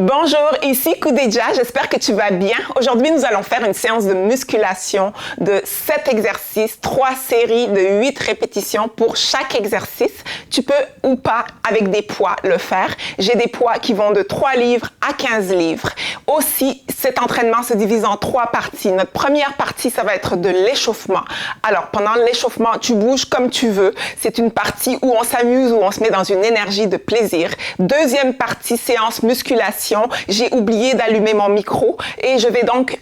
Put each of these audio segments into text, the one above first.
Bonjour, ici Khoudeja, j'espère que tu vas bien. Aujourd'hui, nous allons faire une séance de musculation de 7 exercices, 3 séries de 8 répétitions pour chaque exercice. Tu peux ou pas, avec des poids, le faire. J'ai des poids qui vont de 3 livres à 15 livres. Aussi, cet entraînement se divise en 3 parties. Notre première partie, ça va être de l'échauffement. Alors, pendant l'échauffement, tu bouges comme tu veux. C'est une partie où on s'amuse, où on se met dans une énergie de plaisir. Deuxième partie, séance musculation. J'ai oublié d'allumer mon micro et je vais donc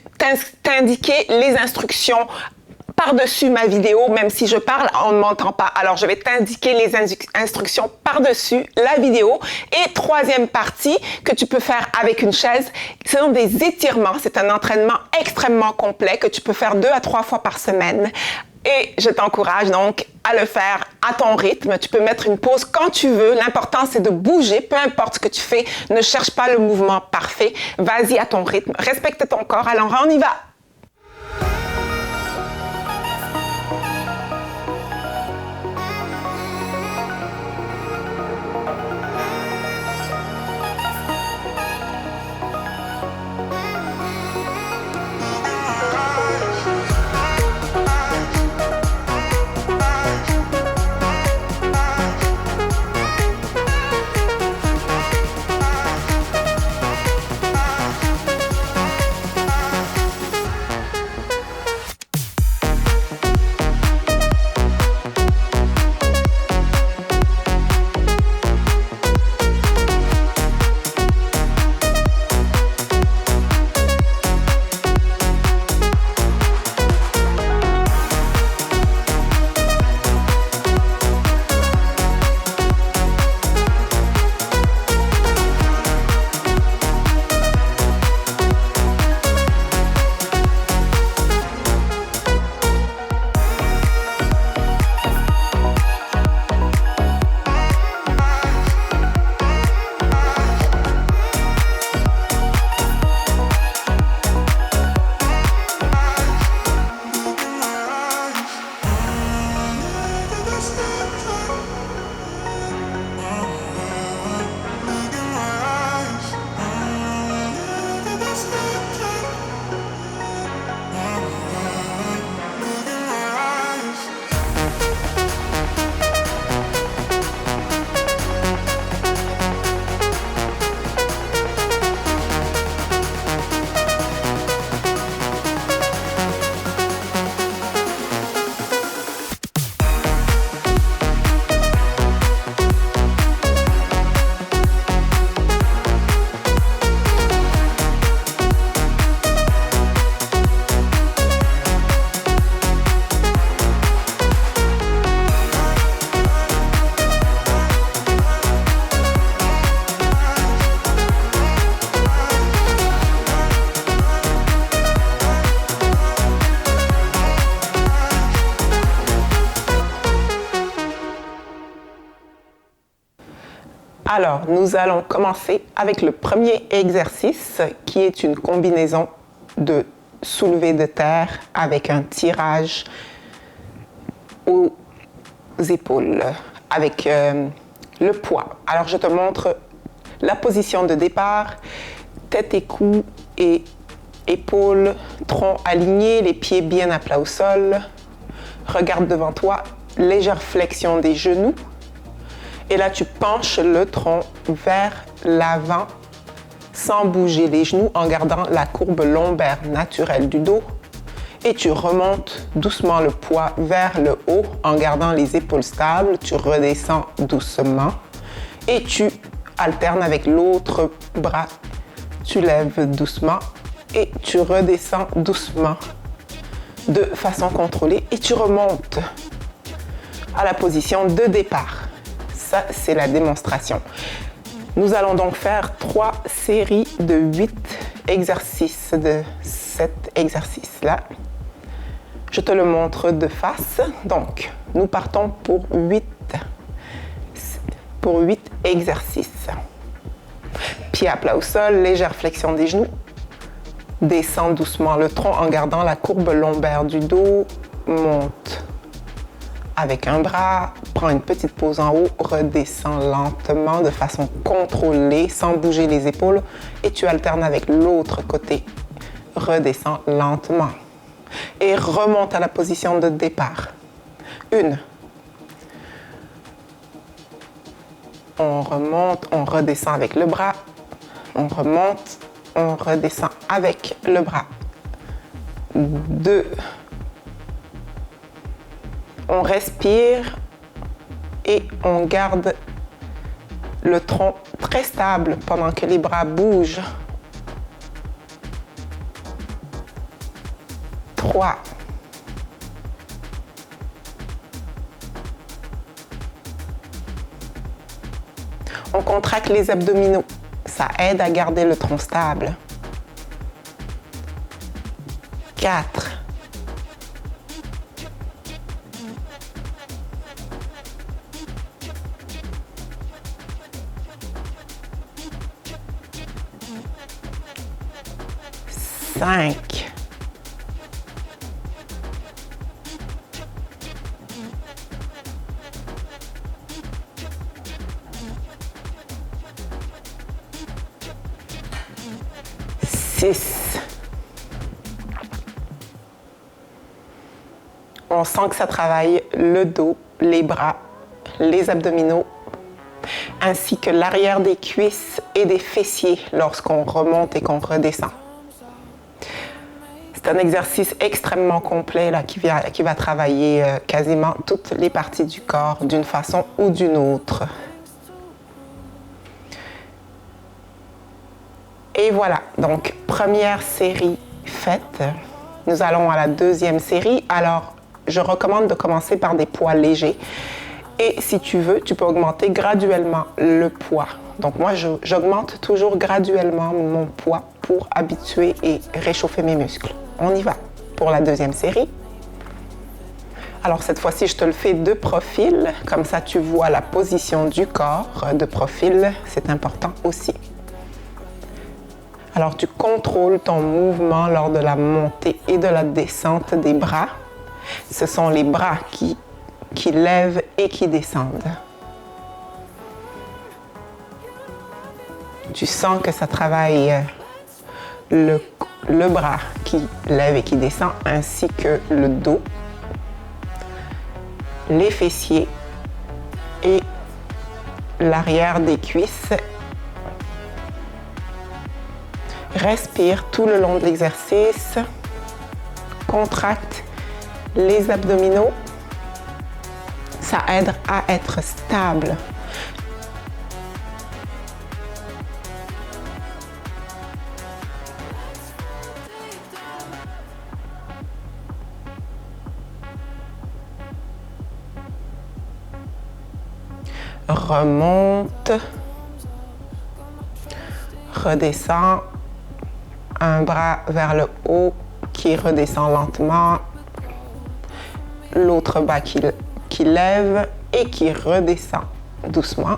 t'indiquer les instructions par-dessus ma vidéo, même si je parle, on ne m'entend pas. Alors, je vais t'indiquer les instructions par-dessus la vidéo. Et troisième partie que tu peux faire avec une chaise, ce sont des étirements. C'est un entraînement extrêmement complet que tu peux faire 2 à 3 fois par semaine. Et je t'encourage donc à le faire à ton rythme. Tu peux mettre une pause quand tu veux. L'important, c'est de bouger. Peu importe ce que tu fais, ne cherche pas le mouvement parfait. Vas-y à ton rythme. Respecte ton corps. Alors, on y va. Alors, nous allons commencer avec le premier exercice qui est une combinaison de soulevé de terre avec un tirage aux épaules avec le poids. Alors, je te montre la position de départ, tête et cou et épaules, tronc aligné, les pieds bien à plat au sol. Regarde devant toi, légère flexion des genoux. Et là, tu penches le tronc vers l'avant sans bouger les genoux en gardant la courbe lombaire naturelle du dos. Et tu remontes doucement le poids vers le haut en gardant les épaules stables. Tu redescends doucement et tu alternes avec l'autre bras. Tu lèves doucement et tu redescends doucement de façon contrôlée et tu remontes à la position de départ. Ça, c'est la démonstration. Nous allons donc faire 3 séries de 8 exercices, de 7 exercices-là. Je te le montre de face. Donc, nous partons pour 8 exercices. Pied à plat au sol, légère flexion des genoux. Descends doucement le tronc en gardant la courbe lombaire du dos. Monte avec un bras, prends une petite pause en haut, redescends lentement de façon contrôlée, sans bouger les épaules, et tu alternes avec l'autre côté. Redescends lentement et remonte à la position de départ. 1. On remonte, on redescend avec le bras. On remonte, on redescend avec le bras. 2. On respire et on garde le tronc très stable pendant que les bras bougent. 3. On contracte les abdominaux. Ça aide à garder le tronc stable. 4. 5. 6. On sent que ça travaille le dos, les bras, les abdominaux, ainsi que l'arrière des cuisses et des fessiers lorsqu'on remonte et qu'on redescend. C'est un exercice extrêmement complet là, qui va travailler quasiment toutes les parties du corps d'une façon ou d'une autre. Et voilà, donc première série faite. Nous allons à la deuxième série. Alors, je recommande de commencer par des poids légers. Et si tu veux, tu peux augmenter graduellement le poids. Donc moi, j'augmente toujours graduellement mon poids pour habituer et réchauffer mes muscles. On y va pour la deuxième série. Alors cette fois-ci, je te le fais de profil. Comme ça, tu vois la position du corps de profil. C'est important aussi. Alors, tu contrôles ton mouvement lors de la montée et de la descente des bras. Ce sont les bras qui lèvent et qui descendent. Tu sens que ça travaille le bras qui lève et qui descend, ainsi que le dos, les fessiers et l'arrière des cuisses. Respire tout le long de l'exercice. Contracte les abdominaux. Ça aide à être stable. Remonte. Redescend. Un bras vers le haut qui redescend lentement. L'autre bras qui lève et qui redescend doucement.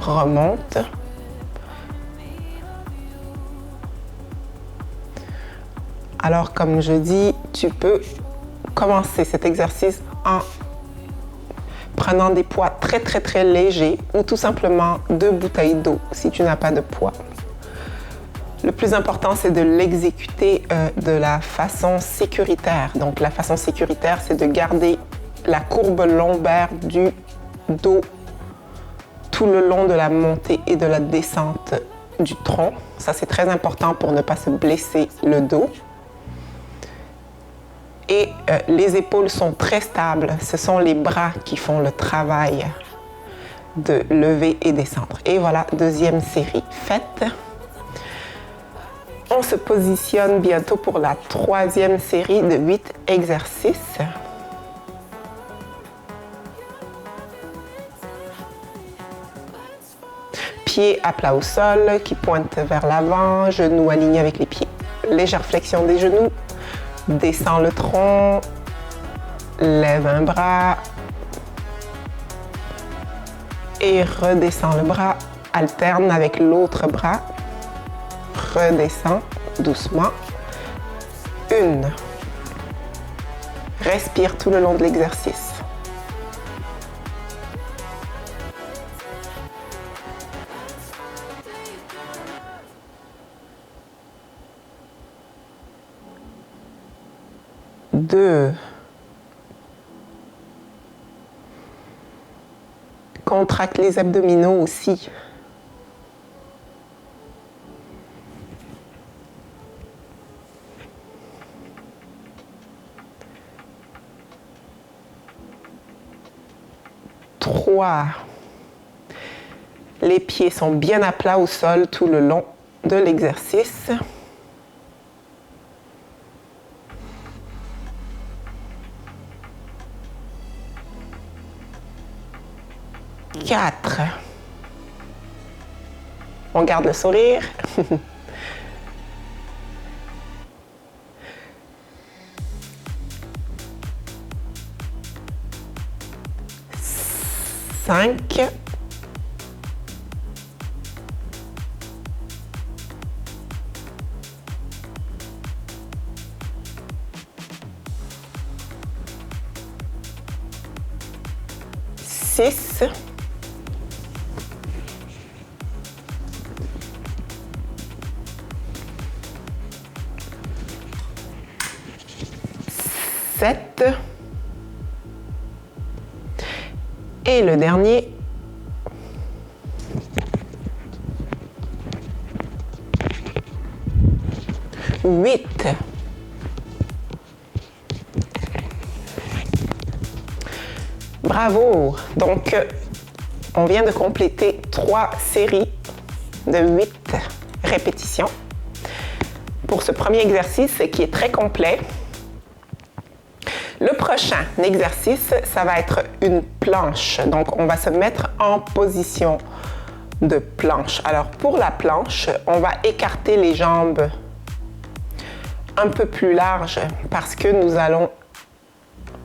Remonte. Alors, comme je dis, tu peux commencer cet exercice en prenant des poids très, très, très légers ou tout simplement 2 bouteilles d'eau si tu n'as pas de poids. Le plus important, c'est de l'exécuter de la façon sécuritaire. Donc, la façon sécuritaire, c'est de garder la courbe lombaire du dos tout le long de la montée et de la descente du tronc. Ça, c'est très important pour ne pas se blesser le dos. Et les épaules sont très stables. Ce sont les bras qui font le travail de lever et descendre. Et voilà, deuxième série faite. On se positionne bientôt pour la troisième série de 8 exercices. Pieds à plat au sol, qui pointent vers l'avant, genoux alignés avec les pieds. Légère flexion des genoux. Descends le tronc. Lève un bras. Et redescends le bras. Alterne avec l'autre bras. Redescends doucement. 1. Respire tout le long de l'exercice. 2. Contracte les abdominaux aussi. 3. Les pieds sont bien à plat au sol tout le long de l'exercice. 4. On garde le sourire. 5. 6. 7. Et le dernier, 8. Bravo! Donc, on vient de compléter 3 séries de 8 répétitions pour ce premier exercice qui est très complet. Le prochain exercice, ça va être une planche. Donc, on va se mettre en position de planche. Alors, pour la planche, on va écarter les jambes un peu plus larges parce que nous allons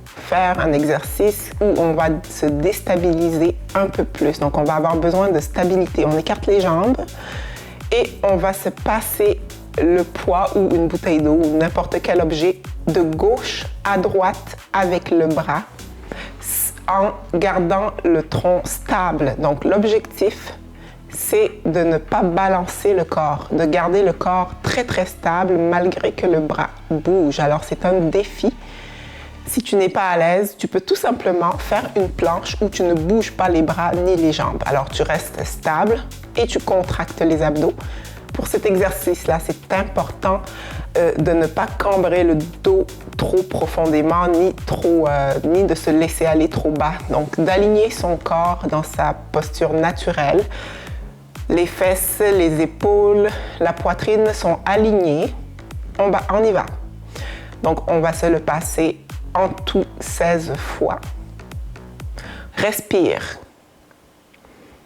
faire un exercice où on va se déstabiliser un peu plus. Donc, on va avoir besoin de stabilité. On écarte les jambes et on va se passer le poids ou une bouteille d'eau ou n'importe quel objet de gauche à droite avec le bras en gardant le tronc stable. Donc, l'objectif, c'est de ne pas balancer le corps, de garder le corps très, très stable malgré que le bras bouge. Alors, c'est un défi. Si tu n'es pas à l'aise, tu peux tout simplement faire une planche où tu ne bouges pas les bras ni les jambes. Alors, tu restes stable et tu contractes les abdos. Pour cet exercice-là, c'est important de ne pas cambrer le dos trop profondément, ni de se laisser aller trop bas. Donc, d'aligner son corps dans sa posture naturelle. Les fesses, les épaules, la poitrine sont alignées. On y va. Donc, on va se le passer en tout 16 fois. Respire.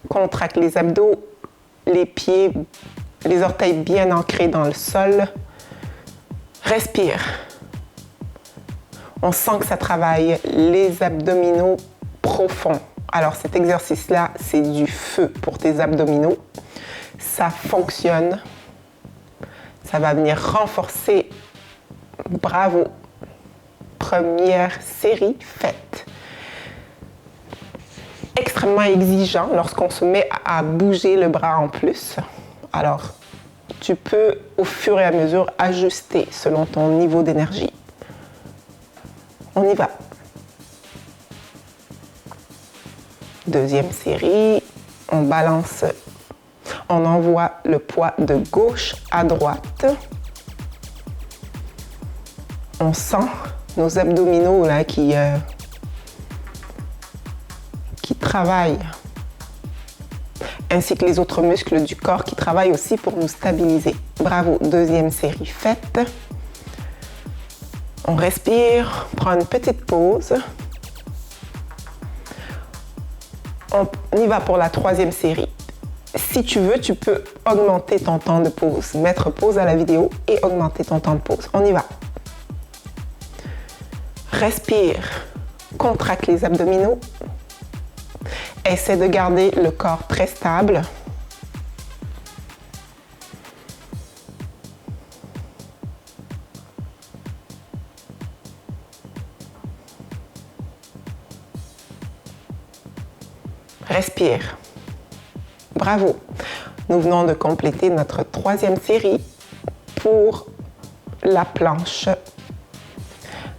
Contracte les abdos, les pieds, les orteils bien ancrés dans le sol. Respire. On sent que ça travaille les abdominaux profonds. Alors cet exercice-là, c'est du feu pour tes abdominaux. Ça fonctionne. Ça va venir renforcer. Bravo. Première série faite. Extrêmement exigeant lorsqu'on se met à bouger le bras en plus. Alors, tu peux au fur et à mesure ajuster selon ton niveau d'énergie. On y va. Deuxième série, on balance, on envoie le poids de gauche à droite. On sent nos abdominaux là qui travaillent, ainsi que les autres muscles du corps qui travaillent aussi pour nous stabiliser. Bravo, deuxième série faite. On respire, prend une petite pause. On y va pour la troisième série. Si tu veux, tu peux augmenter ton temps de pause, mettre pause à la vidéo et augmenter ton temps de pause. On y va. Respire, contracte les abdominaux. Essaie de garder le corps très stable. Respire. Bravo. Nous venons de compléter notre troisième série pour la planche.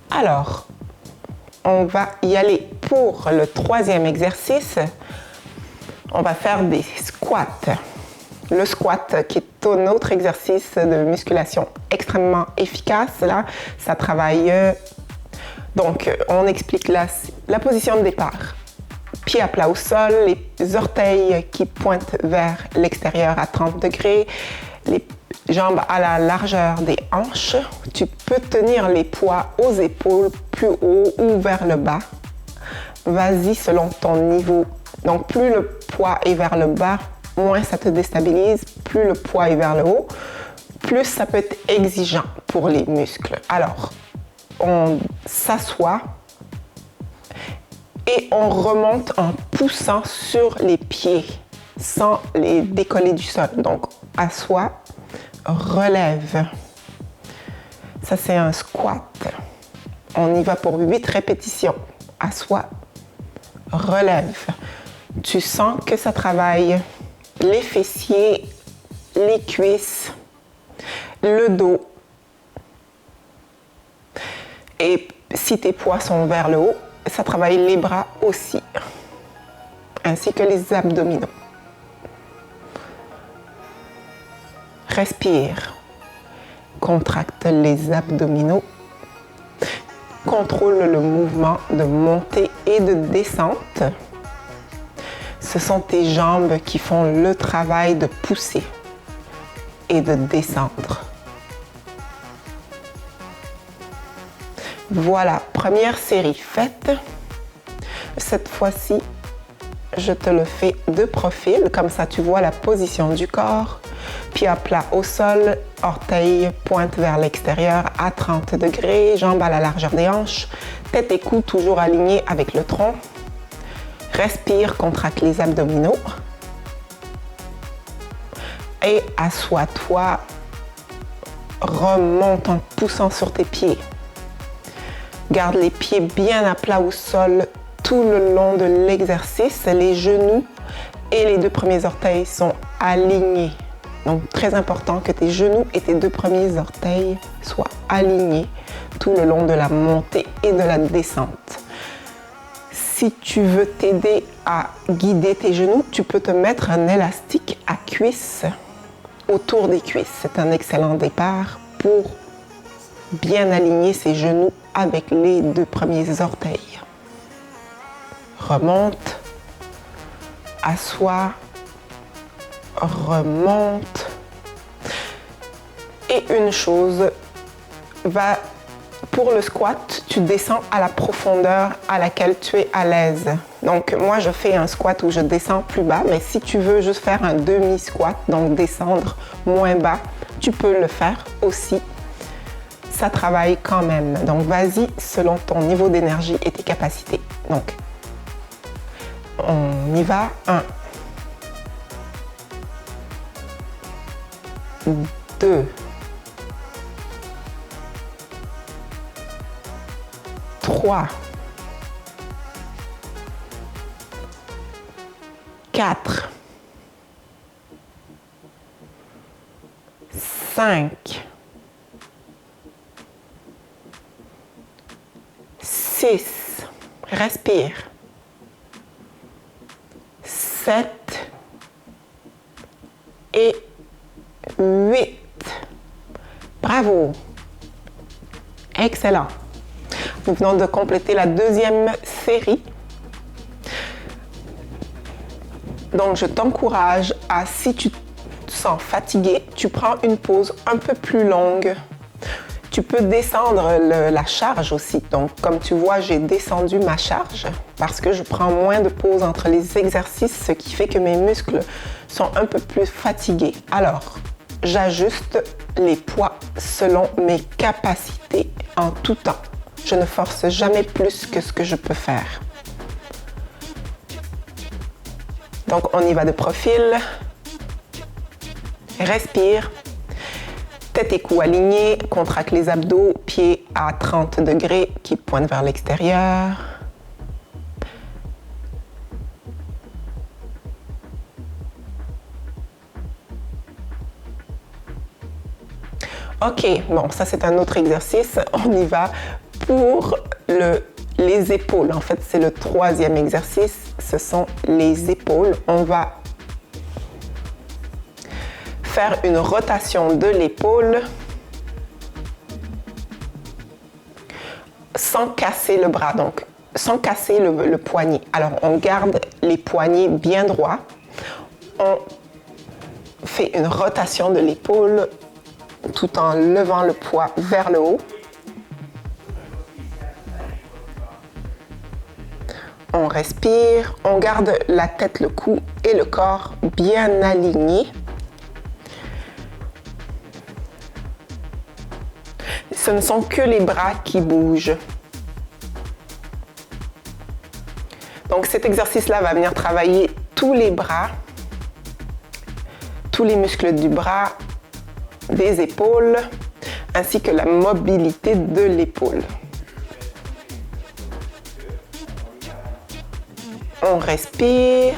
Alors, on va y aller pour le troisième exercice. On va faire des squats. Le squat, qui est un autre exercice de musculation extrêmement efficace. Là, ça travaille. Donc, on explique la position de départ. Pieds à plat au sol, les orteils qui pointent vers l'extérieur à 30 degrés, les jambes à la largeur des hanches. Tu peux tenir les poids aux épaules, plus haut ou vers le bas. Vas-y selon ton niveau. Donc, plus le poids est vers le bas, moins ça te déstabilise. Plus le poids est vers le haut, plus ça peut être exigeant pour les muscles. Alors, on s'assoit et on remonte en poussant sur les pieds sans les décoller du sol. Donc, assois, relève. Ça, c'est un squat. On y va pour 8 répétitions. Assois, relève. Tu sens que ça travaille les fessiers, les cuisses, le dos. Et si tes poids sont vers le haut, ça travaille les bras aussi, ainsi que les abdominaux. Respire. Contracte les abdominaux. Contrôle le mouvement de montée et de descente. Ce sont tes jambes qui font le travail de pousser et de descendre. Voilà, première série faite. Cette fois-ci, je te le fais de profil, comme ça tu vois la position du corps. Pieds à plat au sol, orteils pointent vers l'extérieur à 30 degrés, jambes à la largeur des hanches, tête et cou toujours alignés avec le tronc. Respire, contracte les abdominaux. Et assois-toi, remonte en poussant sur tes pieds. Garde les pieds bien à plat au sol tout le long de l'exercice. Les genoux et les 2 premiers orteils sont alignés. Donc, très important que tes genoux et tes 2 premiers orteils soient alignés tout le long de la montée et de la descente. Si tu veux t'aider à guider tes genoux, tu peux te mettre un élastique à cuisse autour des cuisses. C'est un excellent départ pour bien aligner ses genoux avec les 2 premiers orteils. Remonte, assois, remonte. Et une chose, pour le squat, tu descends à la profondeur à laquelle tu es à l'aise. Donc, moi, je fais un squat où je descends plus bas, mais si tu veux juste faire un demi-squat, donc descendre moins bas, tu peux le faire aussi. Ça travaille quand même. Donc, vas-y selon ton niveau d'énergie et tes capacités. Donc, on y va. 1, 2, 3, 4, 5, 6, respire, 7 et 8. Bravo. Excellent. Nous venons de compléter la 2e série. Donc, je t'encourage à, si tu te sens fatigué, tu prends une pause un peu plus longue. Tu peux descendre la charge aussi. Donc, comme tu vois, j'ai descendu ma charge parce que je prends moins de pauses entre les exercices, ce qui fait que mes muscles sont un peu plus fatigués. Alors, j'ajuste les poids selon mes capacités en tout temps. Je ne force jamais plus que ce que je peux faire. Donc, on y va de profil. Respire. Tête et cou alignés, contracte les abdos, pieds à 30 degrés qui pointent vers l'extérieur. Ok, bon, ça c'est un autre exercice. On y va Pour les épaules, en fait, c'est le troisième exercice, ce sont les épaules. On va faire une rotation de l'épaule sans casser le bras, donc sans casser le poignet. Alors, on garde les poignets bien droits. On fait une rotation de l'épaule tout en levant le poids vers le haut. On respire, on garde la tête, le cou et le corps bien alignés. Ce ne sont que les bras qui bougent. Donc cet exercice-là va venir travailler tous les bras, tous les muscles du bras, des épaules, ainsi que la mobilité de l'épaule. On respire.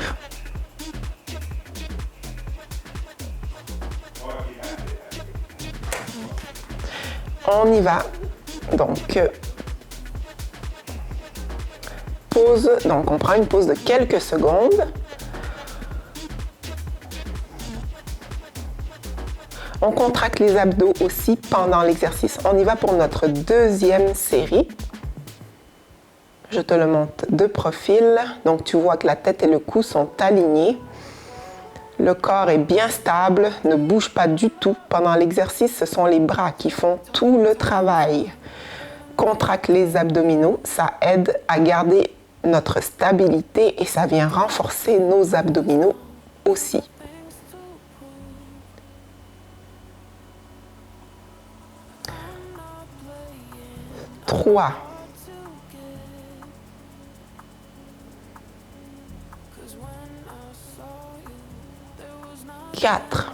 On y va. Donc, pause. Donc, on prend une pause de quelques secondes. On contracte les abdos aussi pendant l'exercice. On y va pour notre deuxième série. Je te le montre de profil. Donc, tu vois que la tête et le cou sont alignés. Le corps est bien stable, ne bouge pas du tout. Pendant l'exercice, ce sont les bras qui font tout le travail. Contracte les abdominaux, ça aide à garder notre stabilité et ça vient renforcer nos abdominaux aussi. Trois. 4,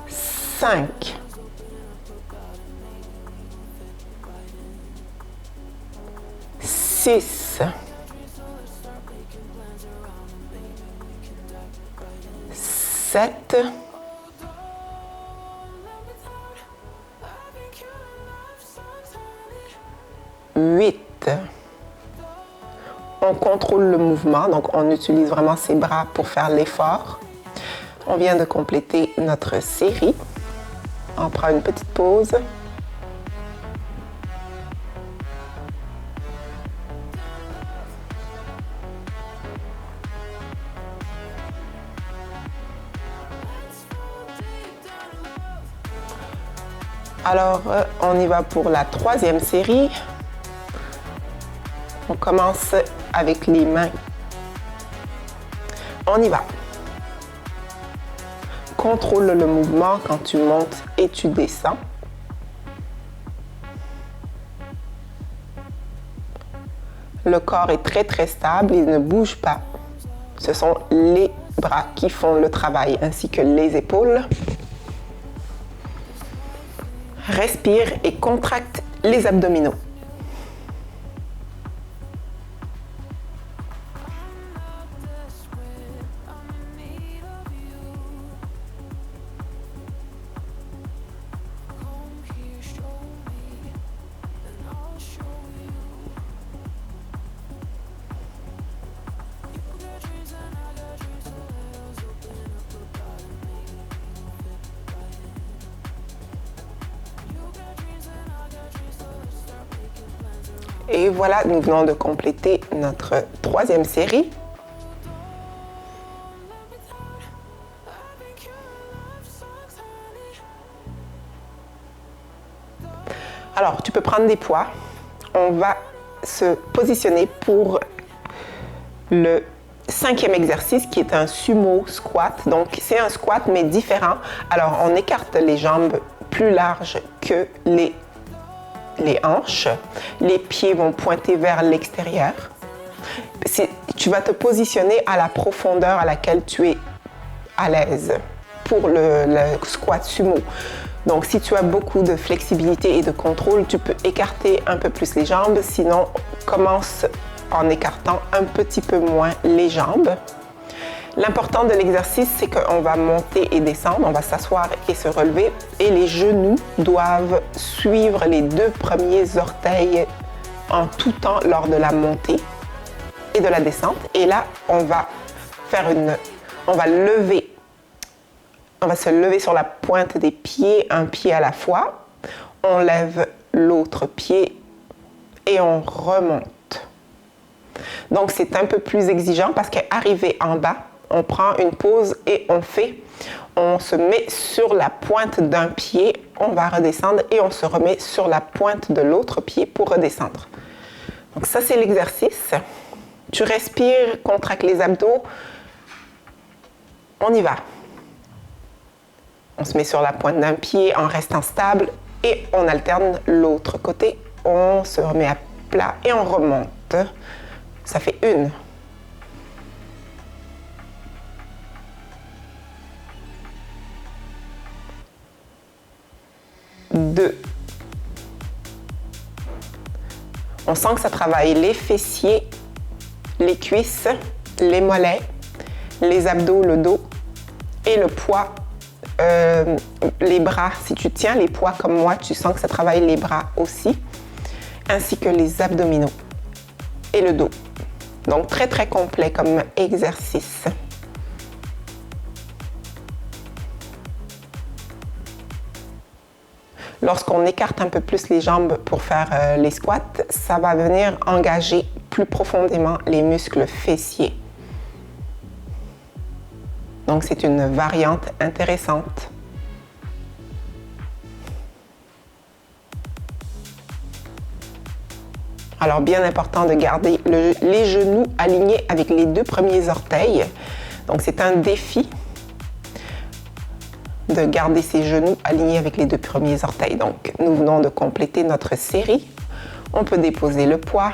5, 6, 7, 8. On contrôle le mouvement, donc on utilise vraiment ses bras pour faire l'effort. On vient de compléter notre série. On prend une petite pause. Alors, on y va pour la troisième série. On commence avec les mains. On y va. Contrôle le mouvement quand tu montes et tu descends. Le corps est très très stable, il ne bouge pas. Ce sont les bras qui font le travail ainsi que les épaules. Respire et contracte les abdominaux. Et voilà, nous venons de compléter notre troisième série. Alors, tu peux prendre des poids. On va se positionner pour le cinquième exercice qui est un sumo squat. Donc, c'est un squat mais différent. Alors, on écarte les jambes plus larges que les hanches. Les pieds vont pointer vers l'extérieur. Tu vas te positionner à la profondeur à laquelle tu es à l'aise pour le squat sumo. Donc, si tu as beaucoup de flexibilité et de contrôle, tu peux écarter un peu plus les jambes. Sinon, commence en écartant un petit peu moins les jambes. L'important de l'exercice, c'est qu'on va monter et descendre, on va s'asseoir et se relever et les genoux doivent suivre les 2 premiers orteils en tout temps lors de la montée et de la descente. Et là, on va se lever sur la pointe des pieds, un pied à la fois. On lève l'autre pied et on remonte. Donc, c'est un peu plus exigeant parce qu'arrivé en bas, on prend une pause et on se met sur la pointe d'un pied, on va redescendre et on se remet sur la pointe de l'autre pied pour redescendre. Donc ça, c'est l'exercice. Tu respires, contracte les abdos. On y va. On se met sur la pointe d'un pied en restant stable et on alterne l'autre côté. On se remet à plat et on remonte. Ça fait 1. 2. On sent que ça travaille les fessiers, les cuisses, les mollets, les abdos, le dos et le poids, les bras. Si tu tiens les poids comme moi, tu sens que ça travaille les bras aussi, ainsi que les abdominaux et le dos. Donc très très complet comme exercice. Lorsqu'on écarte un peu plus les jambes pour faire les squats, ça va venir engager plus profondément les muscles fessiers. Donc c'est une variante intéressante. Alors bien important de garder les genoux alignés avec les 2 premiers orteils. Donc c'est un défi de garder ses genoux alignés avec les 2 premiers orteils. Donc, nous venons de compléter notre série. On peut déposer le poids.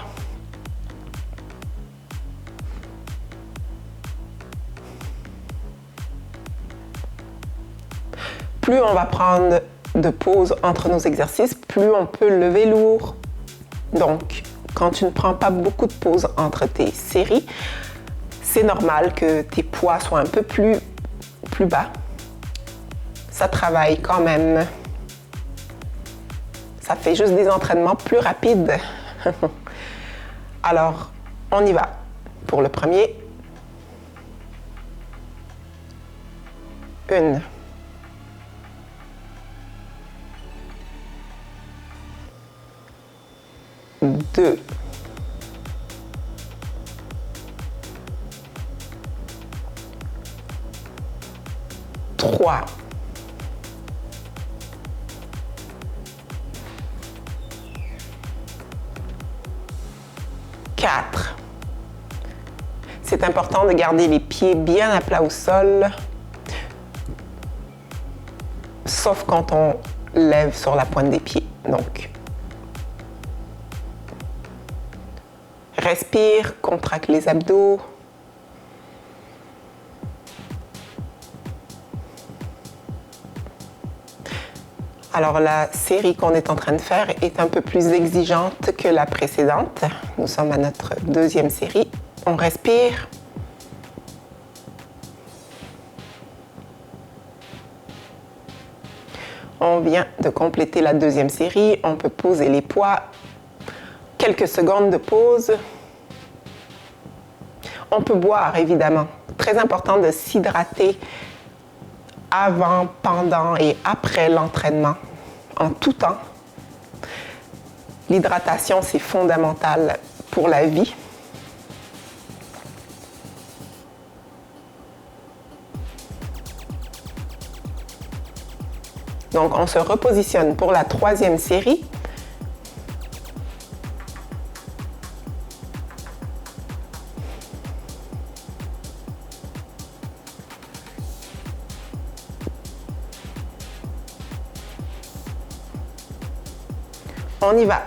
Plus on va prendre de pauses entre nos exercices, plus on peut lever lourd. Donc, quand tu ne prends pas beaucoup de pauses entre tes séries, c'est normal que tes poids soient un peu plus bas. Ça travaille quand même. Ça fait juste des entraînements plus rapides. Alors, on y va. Pour le premier. 1. 2. 3. 4. C'est important de garder les pieds bien à plat au sol, sauf quand on lève sur la pointe des pieds. Donc, respire, contracte les abdos. Alors, la série qu'on est en train de faire est un peu plus exigeante que la précédente. Nous sommes à notre 2e série. On respire. On vient de compléter la 2e série. On peut poser les poids. Quelques secondes de pause. On peut boire, évidemment. Très important de s'hydrater avant, pendant et après l'entraînement, en tout temps. L'hydratation, c'est fondamental pour la vie. Donc, on se repositionne pour la 3e série. On y va.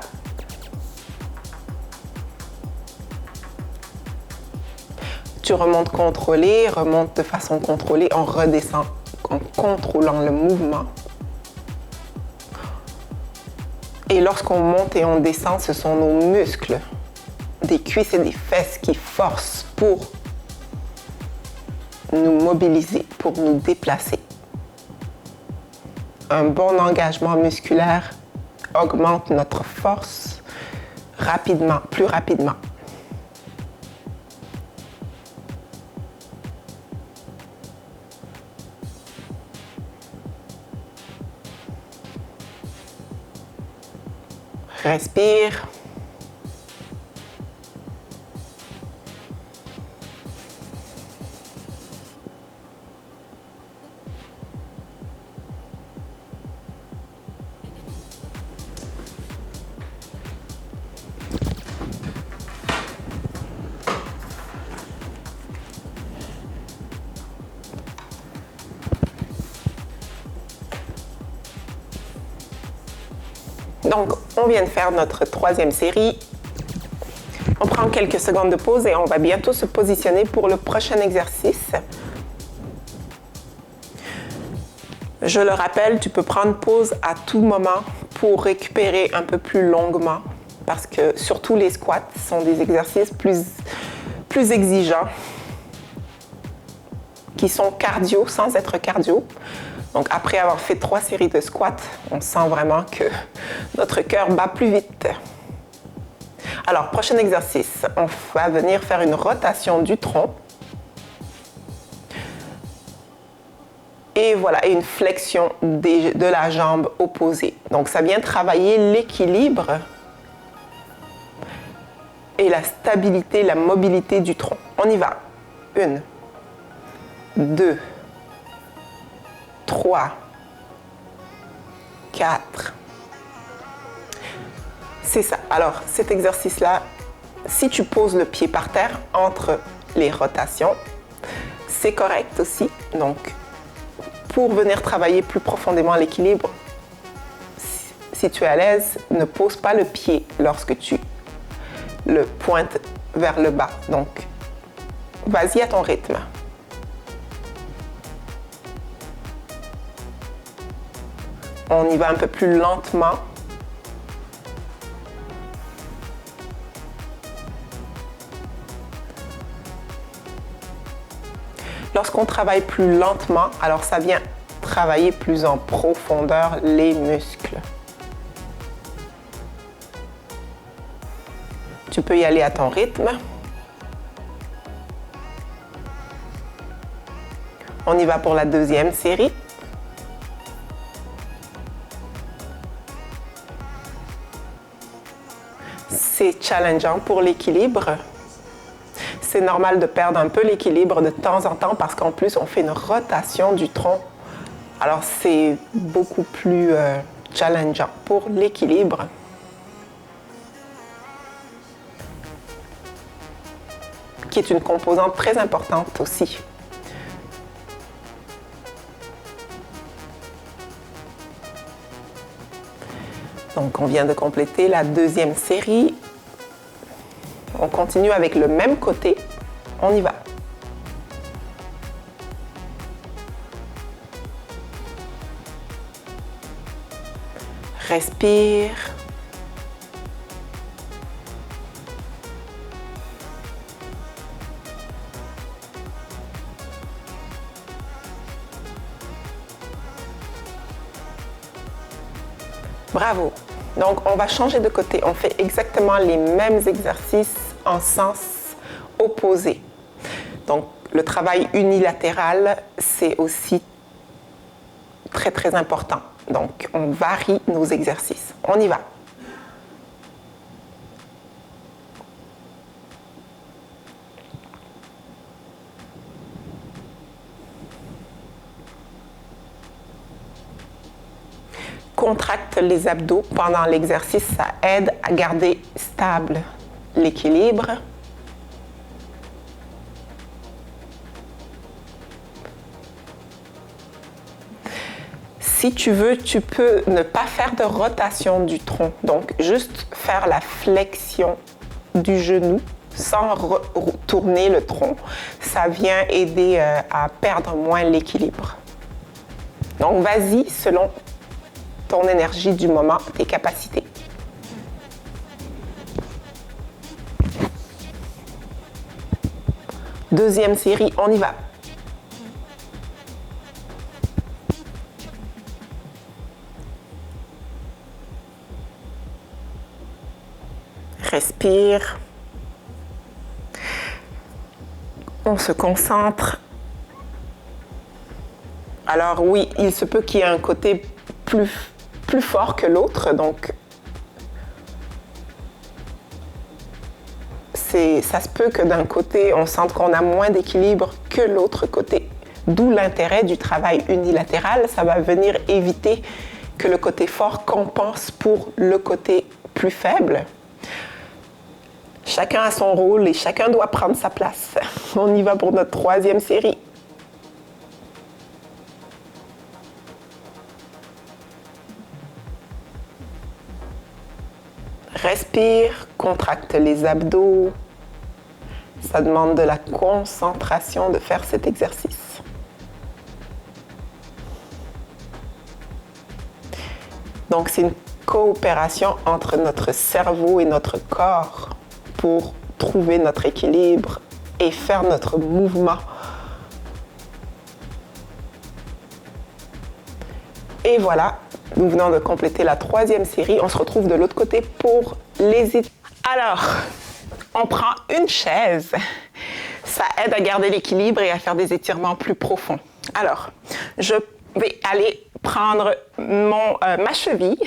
Tu remontes contrôlé, remonte de façon contrôlée, on redescend en contrôlant le mouvement. Et lorsqu'on monte et on descend, ce sont nos muscles des cuisses et des fesses qui forcent pour nous mobiliser, pour nous déplacer. Un bon engagement musculaire augmente notre force rapidement, plus rapidement. Respire. Donc, on vient de faire notre troisième série. On prend quelques secondes de pause et on va bientôt se positionner pour le prochain exercice. Je le rappelle, tu peux prendre pause à tout moment pour récupérer un peu plus longuement parce que surtout les squats sont des exercices plus exigeants qui sont cardio sans être cardio. Donc, après avoir fait 3 séries de squats, on sent vraiment que notre cœur bat plus vite. Alors, prochain exercice, on va venir faire une rotation du tronc. Et voilà, une flexion de la jambe opposée. Donc, ça vient travailler l'équilibre et la stabilité, la mobilité du tronc. On y va. 1, 2, 3, 4. C'est ça. Alors, cet exercice-là, si tu poses le pied par terre entre les rotations, c'est correct aussi. Donc, pour venir travailler plus profondément l'équilibre, si tu es à l'aise, ne pose pas le pied lorsque tu le pointes vers le bas. Donc, vas-y à ton rythme. On y va un peu plus lentement. Lorsqu'on travaille plus lentement, alors ça vient travailler plus en profondeur les muscles. Tu peux y aller à ton rythme. On y va pour la deuxième série. C'est challengeant pour l'équilibre. C'est normal de perdre un peu l'équilibre de temps en temps parce qu'en plus, on fait une rotation du tronc. Alors, c'est beaucoup plus challengeant pour l'équilibre. Qui est une composante très importante aussi. Donc, on vient de compléter la deuxième série. On continue avec le même côté. On y va. Respire. Bravo. Donc, on va changer de côté. On fait exactement les mêmes exercices en sens opposé. Donc, le travail unilatéral, c'est aussi très, très important. Donc, on varie nos exercices. On y va. Contracte les abdos pendant l'exercice, ça aide à garder stable l'équilibre. Si tu veux, tu peux ne pas faire de rotation du tronc. Donc, juste faire la flexion du genou sans tourner le tronc. Ça vient aider à perdre moins l'équilibre. Donc, vas-y selon ton énergie du moment, tes capacités. Deuxième série, on y va. Respire. On se concentre. Alors oui, il se peut qu'il y ait un côté plus fort que l'autre, donc ça se peut que d'un côté, on sente qu'on a moins d'équilibre que l'autre côté. D'où l'intérêt du travail unilatéral. Ça va venir éviter que le côté fort compense pour le côté plus faible. Chacun a son rôle et chacun doit prendre sa place. On y va pour notre troisième série. Respire, contracte les abdos. Ça demande de la concentration de faire cet exercice. Donc, c'est une coopération entre notre cerveau et notre corps pour trouver notre équilibre et faire notre mouvement. Et voilà, nous venons de compléter la troisième série. On se retrouve de l'autre côté pour les... Alors, on prend une chaise. Ça aide à garder l'équilibre et à faire des étirements plus profonds. Alors, je vais aller prendre ma cheville.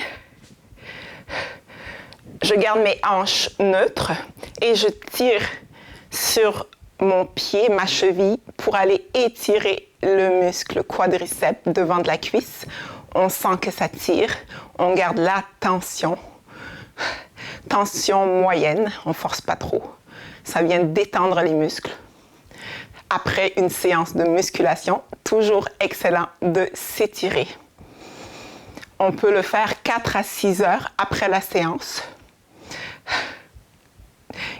Je garde mes hanches neutres et je tire sur mon pied, ma cheville, pour aller étirer le muscle quadriceps devant de la cuisse. On sent que ça tire. On garde la tension. Tension moyenne, on ne force pas trop. Ça vient détendre les muscles. Après une séance de musculation, toujours excellent de s'étirer. On peut le faire 4 à 6 heures après la séance.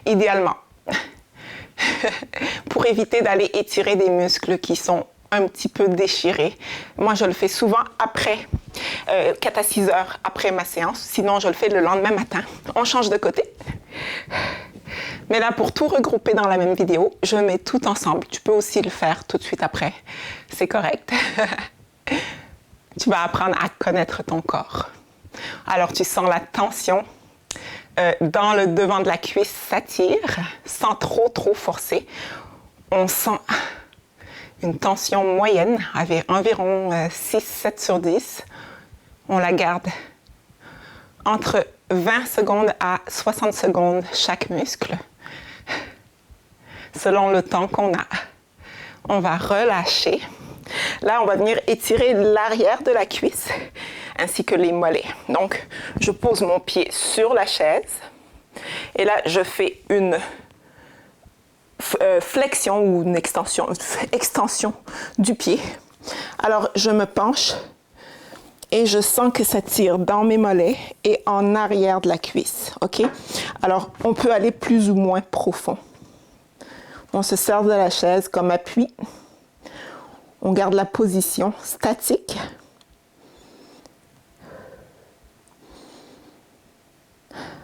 Idéalement. Pour éviter d'aller étirer des muscles qui sont un petit peu déchirés. Moi, je le fais souvent après, 4 à 6 heures après ma séance. Sinon, je le fais le lendemain matin. On change de côté. Mais là, pour tout regrouper dans la même vidéo, je mets tout ensemble. Tu peux aussi le faire tout de suite après. C'est correct. Tu vas apprendre à connaître ton corps. Alors, tu sens la tension dans le devant de la cuisse s'attire sans trop forcer. On sent une tension moyenne avec environ 6-7 sur 10. On la garde entre 20 secondes à 60 secondes chaque muscle, selon le temps qu'on a. On va relâcher. Là, on va venir étirer l'arrière de la cuisse ainsi que les mollets. Donc, je pose mon pied sur la chaise et là, je fais une flexion ou une extension du pied. Alors, je me penche et je sens que ça tire dans mes mollets et en arrière de la cuisse. OK? Alors, on peut aller plus ou moins profond. On se sert de la chaise comme appui. On garde la position statique.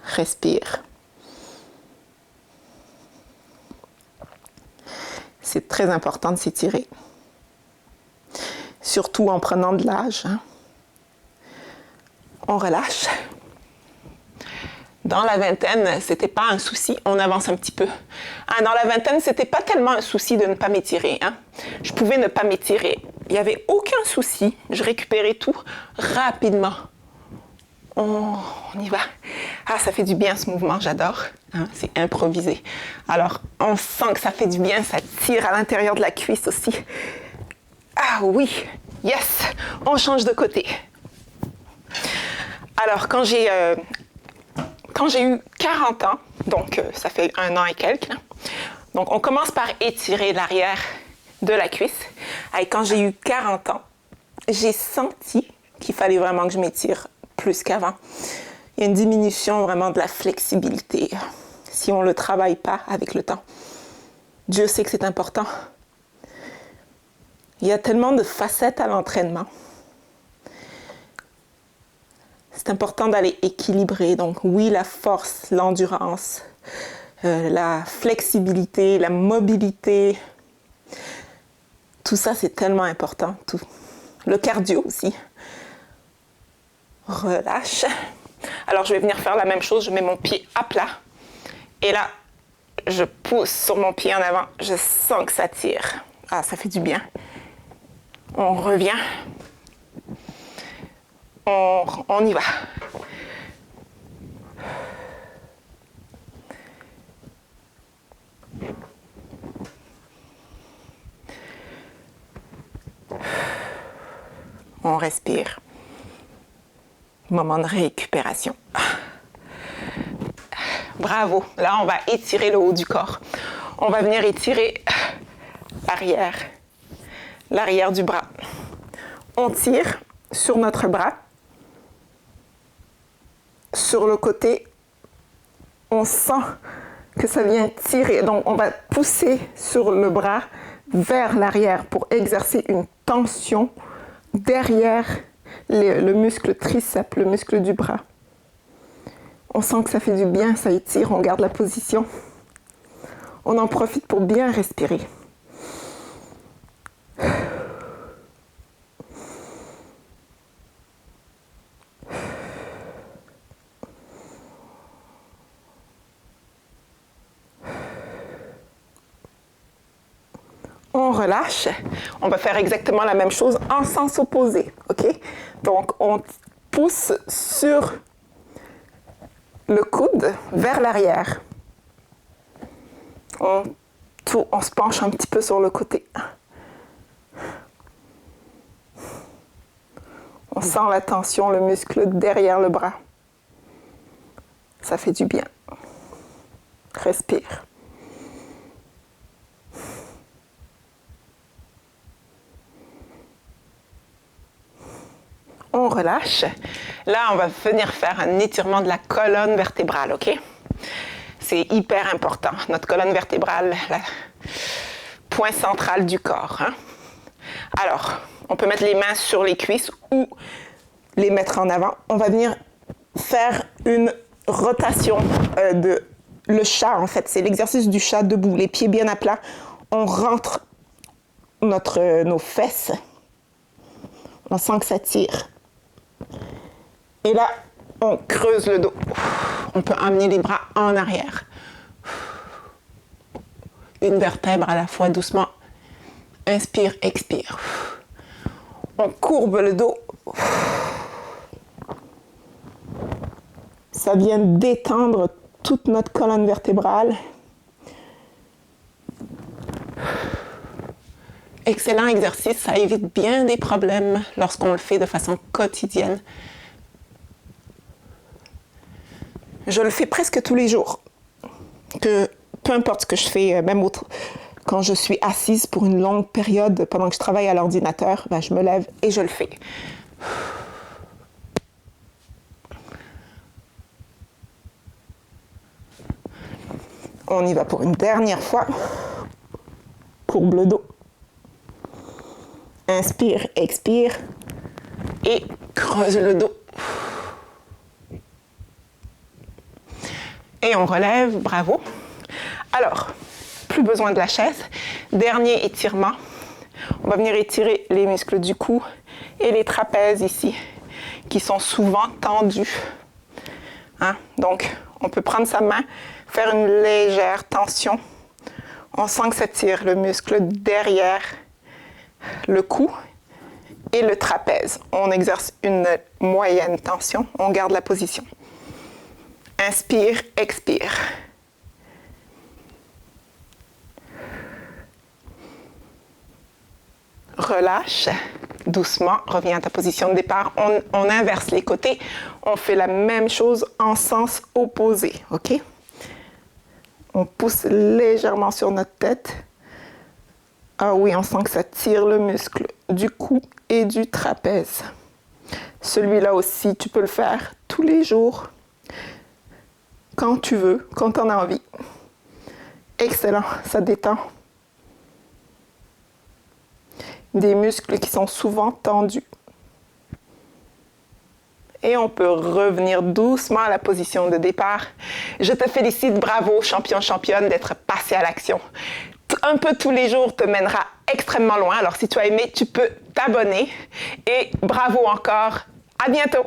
Respire. C'est très important de s'étirer. Surtout en prenant de l'âge. Hein. On relâche. Dans la vingtaine, c'était pas un souci. On avance un petit peu. Dans la vingtaine, c'était pas tellement un souci de ne pas m'étirer. Hein. Je pouvais ne pas m'étirer. Il n'y avait aucun souci. Je récupérais tout rapidement. On y va. Ah, ça fait du bien ce mouvement, j'adore. Hein, c'est improvisé. Alors, on sent que ça fait du bien, ça tire à l'intérieur de la cuisse aussi. Ah oui, yes, on change de côté. Alors, quand j'ai eu 40 ans, donc ça fait 1 an et quelques, là, donc on commence par étirer l'arrière de la cuisse. Et quand j'ai eu 40 ans, j'ai senti qu'il fallait vraiment que je m'étire plus qu'avant. Il y a une diminution vraiment de la flexibilité si on ne le travaille pas avec le temps. Dieu sait que c'est important. Il y a tellement de facettes à l'entraînement. C'est important d'aller équilibrer. Donc oui, la force, l'endurance, la flexibilité, la mobilité. Tout ça, c'est tellement important. Tout. Le cardio aussi. Relâche. Alors, je vais venir faire la même chose. Je mets mon pied à plat. Et là, je pousse sur mon pied en avant. Je sens que ça tire. Ah, ça fait du bien. On revient. On y va. On respire. Moment de récupération. Bravo. Là, on va étirer le haut du corps. On va venir étirer l'arrière du bras. On tire sur notre bras. Sur le côté, on sent que ça vient tirer. Donc, on va pousser sur le bras vers l'arrière pour exercer une tension derrière le muscle triceps, le muscle du bras. On sent que ça fait du bien, ça étire, on garde la position. On en profite pour bien respirer. On relâche. On va faire exactement la même chose en sens opposé. OK? Donc, on pousse sur le coude vers l'arrière. On se penche un petit peu sur le côté. On sent la tension, le muscle derrière le bras. Ça fait du bien. Respire. On relâche. Là, on va venir faire un étirement de la colonne vertébrale, OK? C'est hyper important. Notre colonne vertébrale, le point central du corps. Hein? Alors, on peut mettre les mains sur les cuisses ou les mettre en avant. On va venir faire une rotation le chat, en fait. C'est l'exercice du chat debout. Les pieds bien à plat. On rentre nos fesses. On sent que ça tire. Et là, on creuse le dos. On peut amener les bras en arrière. Une vertèbre à la fois, doucement. Inspire, expire. On courbe le dos. Ça vient détendre toute notre colonne vertébrale. Excellent exercice, ça évite bien des problèmes lorsqu'on le fait de façon quotidienne. Je le fais presque tous les jours. Peu importe ce que je fais, même quand je suis assise pour une longue période pendant que je travaille à l'ordinateur, je me lève et je le fais. On y va pour une dernière fois. Courbe le dos. Inspire, expire et creuse le dos. Et on relève, bravo. Alors, plus besoin de la chaise. Dernier étirement. On va venir étirer les muscles du cou et les trapèzes ici, qui sont souvent tendus. Hein? Donc, on peut prendre sa main, faire une légère tension. On sent que ça tire le muscle derrière le cou et le trapèze. On exerce une moyenne tension. On garde la position. Inspire, expire. Relâche. Doucement, reviens à ta position de départ. On inverse les côtés. On fait la même chose en sens opposé. OK? On pousse légèrement sur notre tête. Ah oui, on sent que ça tire le muscle du cou et du trapèze. Celui-là aussi, tu peux le faire tous les jours, quand tu veux, quand tu en as envie. Excellent, ça détend. Des muscles qui sont souvent tendus. Et on peut revenir doucement à la position de départ. Je te félicite, bravo, champion, championne, d'être passé à l'action. Un peu tous les jours te mènera extrêmement loin. Alors, si tu as aimé, tu peux t'abonner. Et bravo encore. À bientôt.